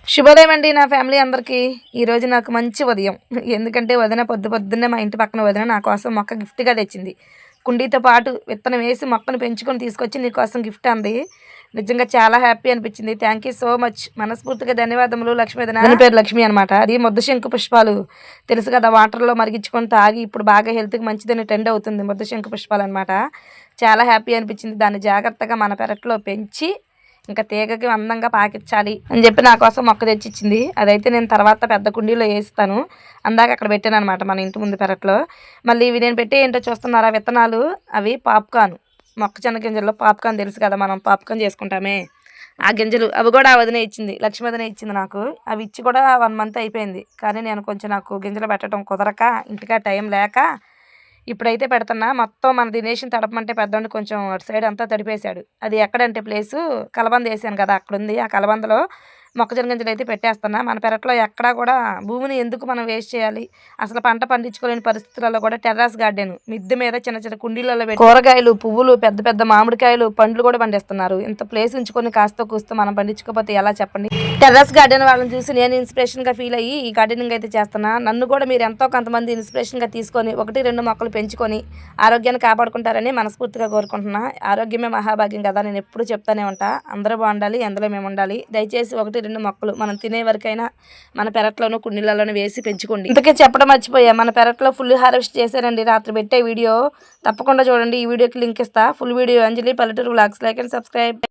శుభోదయం అండి నా ఫ్యామిలీ అందరికీ. ఈరోజు నాకు మంచి ఉదయం. ఎందుకంటే వదిన పొద్దున్నే మా ఇంటి పక్కన వదిన నా కోసం మొక్క గిఫ్ట్‌గా తెచ్చింది. కుండీతో పాటు విత్తనం వేసి మొక్కను పెంచుకొని తీసుకొచ్చి నీకోసం గిఫ్ట్ అంది. నిజంగా చాలా హ్యాపీ అనిపించింది. Thank you so much. మనస్ఫూర్తిగా ధన్యవాదములు లక్ష్మీ వదిన. దాని పేరు లక్ష్మి అనమాట. అది ముద్దశంకు పుష్పాలు తెలుసు కదా, వాటర్‌లో మరిగించుకొని తాగి ఇప్పుడు బాగా హెల్త్‌కి మంచిదని ట్రెండ్ అవుతుంది ముద్దశంకు పుష్పాలు అనమాట. చాలా హ్యాపీ అనిపించింది. దాన్ని జాగ్రత్తగా మన పెరట్లో పెంచి ఇంకా తీగకి అందంగా పాకించాలి అని చెప్పి నా కోసం మొక్క తెచ్చిచ్చింది. అదైతే నేను తర్వాత పెద్ద కుండీలో వేస్తాను. అందాక అక్కడ పెట్టాను అనమాట మన ఇంటి ముందు పెరట్లో. మళ్ళీ ఇవి నేను పెట్టే ఏంటో చూస్తున్నారా విత్తనాలు, అవి పాప్కార్న్, మొక్కజొన్న గింజల్లో పాప్కార్న్ తెలుసు కదా, మనం పాప్కార్న్ చేసుకుంటామే ఆ గింజలు. అవి కూడా ఆ వదినే ఇచ్చింది, లక్ష్మీ వదినే ఇచ్చింది నాకు. అవి ఇచ్చి కూడా 1 మంత్ అయిపోయింది. కానీ నేను కొంచెం నాకు గింజలు పెట్టడం కుదరక ఇంటికా టైం లేక ఇప్పుడైతే పెడుతున్నా. మొత్తం మన దినేష్‌ని తడపమంటే పెద్దోడిని కొంచెం అటు సైడ్ అంతా తడిపేశాడు. అది ఎక్కడంటే ప్లేసు కలబంద వేసాను కదా అక్కడుంది. ఆ కలబందలో మొక్కజొన్న గింజలు అయితే పెట్టేస్తున్నా. మన పెరట్లో ఎక్కడా కూడా భూమిని ఎందుకు మనం వేస్ట్ చేయాలి, అసలు పంట పండించుకోలేని పరిస్థితులలో కూడా టెర్రస్ గార్డెన్ మిద్దె మీద చిన్న చిన్న కుండీలలో పెట్టి కూరగాయలు, పువ్వులు, పెద్ద పెద్ద మామిడికాయలు, పండ్లు కూడా పండిస్తున్నారు. ఇంత ప్లేస్ ఉంచుకొని కాస్త కూస్తో మనం పండించుకోకపోతే ఎలా చెప్పండి. టెర్రస్ గార్డెన్ వాళ్ళని చూసి నేను ఇన్స్పిరేషన్గా ఫీల్ అయ్యి ఈ గార్డెనింగ్ అయితే చేస్తున్నా. నన్ను కూడా మీరు ఎంతో కొంతమంది ఇన్స్పిరేషన్గా తీసుకొని 1-2 మొక్కలు పెంచుకొని ఆరోగ్యాన్ని కాపాడుకుంటారని మనస్ఫూర్తిగా కోరుకుంటున్నా. ఆరోగ్యమే మహాభాగ్యం కదా, నేను ఎప్పుడు చెప్తానే ఉంటా. అందరూ బాగుండాలి, అందులో మేము ఉండాలి. దయచేసి 1-2 మొక్కలు మనం తినే వరకైనా మన పెరట్లోనూ కుండీలలోనూ వేసి పెంచుకోండి. ఇంతకే చెప్పడం మర్చిపోయా, మన పెరట్లో ఫుల్ హార్వెస్ట్ చేశారండి రాత్రి పెట్టే వీడియో. తప్పకుండా చూడండి. ఈ వీడియోకి లింక్ ఇస్తా. ఫుల్ వీడియో అంజలి పల్లెటూరు వ్లాగ్స్. Like and subscribe.